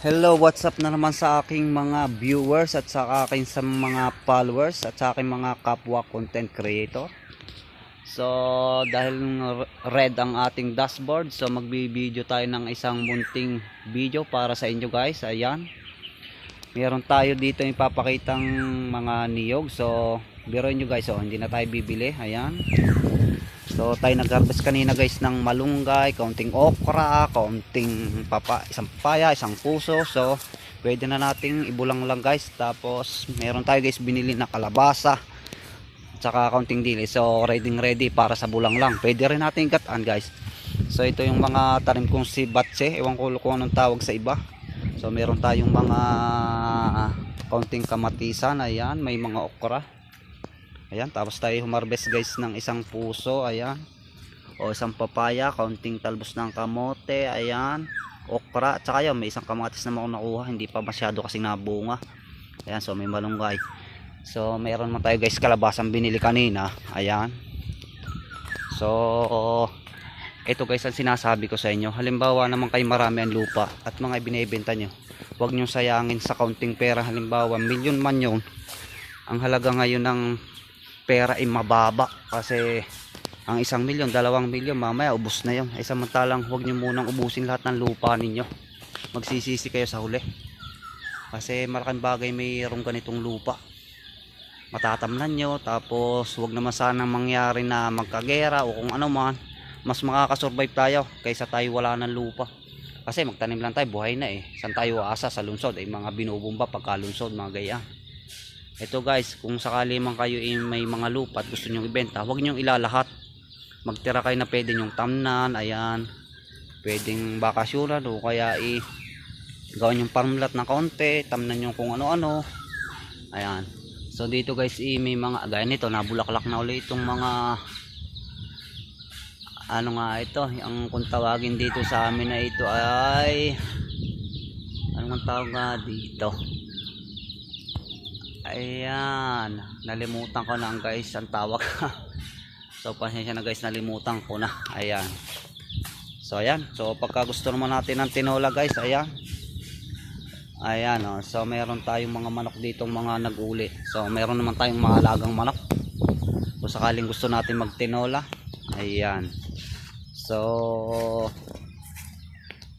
Hello, what's up na naman sa aking mga viewers at sa aking sa mga followers at sa aking mga kapwa content creator. So, dahil red ang ating dashboard, so magbi-video tayo ng isang munting video para sa inyo guys. Ayan. Meron tayo dito ipapakitang mga niyog. So, biruin nyo guys, hindi na tayo bibili. Ayan. So tayo nag-harvest kanina guys ng malunggay, kaunting okra, kaunting isang papaya, isang puso. So pwede na nating ibulang lang guys. Tapos meron tayo guys binili na kalabasa tsaka kaunting dili. So ready para sa bulang lang. Pwede rin natin gataan guys. So ito yung mga tanim kong si batse. Ewan ko kung anong tawag sa iba. So meron tayong mga kaunting kamatisan. Ayan, may mga okra. Ayan, tapos tayo humarbest guys ng isang puso, ayan. O isang papaya, kaunting talbos ng kamote, ayan. Okra, at saka yun, may isang kamatis na ako nakuha, hindi pa masyado kasi nabunga. Ayan, so may malunggay. So meron man tayo guys kalabasang binili kanina, ayan. So ito guys ang sinasabi ko sa inyo. Halimbawa naman kayo marami ang lupa at mga binibenta nyo, huwag nyo sayangin sa kaunting pera. Halimbawa milyon man yun, ang halaga ngayon ng pera ay mababa kasi ang 1 milyon, 2 milyon mamaya ubos na yun. Ay samantalang huwag nyo munang ubusin lahat ng lupa ninyo, magsisisi kayo sa huli kasi malaking bagay mayroong ganitong lupa, matatamnan nyo. Tapos huwag naman sana mangyari na magkagera o kung ano man, mas makakasurvive tayo kaysa tayo wala ng lupa. Kasi magtanim lang tayo, buhay na saan tayo aasa sa lungsod, ay mga binubumba pagkalunsod, mga gaya. Ito guys, kung sakali man kayo may mga lupa at gusto nyo ibenta, huwag nyo ilalahat. Magtira kayo na pwede nyong tamnan, ayan. Pwedeng bakasyonan o kaya gawin yung farmlot na konti, tamnan nyo kung ano-ano. Ayan. So dito guys, may mga, gaya nito, nabulaklak na ulit itong mga, ano nga ito, ang kung tawagin dito sa amin na ito ay, anong tawag nga dito? Ayan, nalimutan ko na guys ang tawag. So pasensya na guys, nalimutan ko na. Ayan. So ayan, so pagka gusto naman natin ng tinola guys, ayan. Ayan so meron tayong mga manok dito, mga nag-uli. So meron naman tayong mga alagang manok. Kung sakaling gusto natin magtinola, ayan. So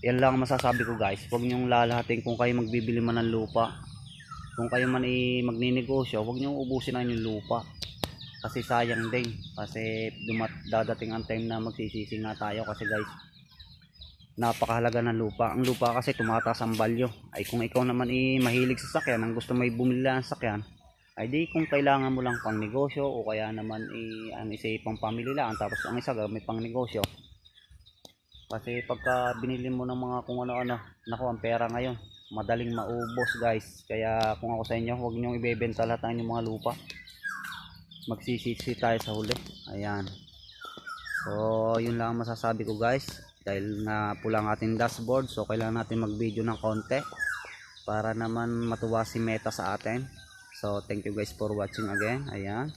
yan lang masasabi ko guys, huwag niyong lalahatin kung kayo magbibili man ng lupa. Kung kayo man magninegosyo, huwag nyo ubusin na yung lupa kasi sayang din. Kasi dadating ang time na magsisisi nga tayo kasi guys, napakahalaga ng lupa. Ang lupa kasi tumataas ang value. Ay kung ikaw naman mahilig sa sakyan, ang gusto may bumili ng sakyan, ay di kung kailangan mo lang pang negosyo o kaya naman ang isa pang family lang, tapos ang isa may pang negosyo. Kasi pagka binili mo ng mga kung ano-ano, naku, ang pera ngayon madaling maubos guys. Kaya kung ako sa inyo, huwag nyo ibebenta lahat ng inyong mga lupa, magsisisi tayo sa huli. Ayan. So yun lang masasabi ko guys, dahil nga pula ang ating dashboard. So kailangan natin mag video ng konti para naman matuwa si Meta sa atin. So thank you guys for watching again. Ayan.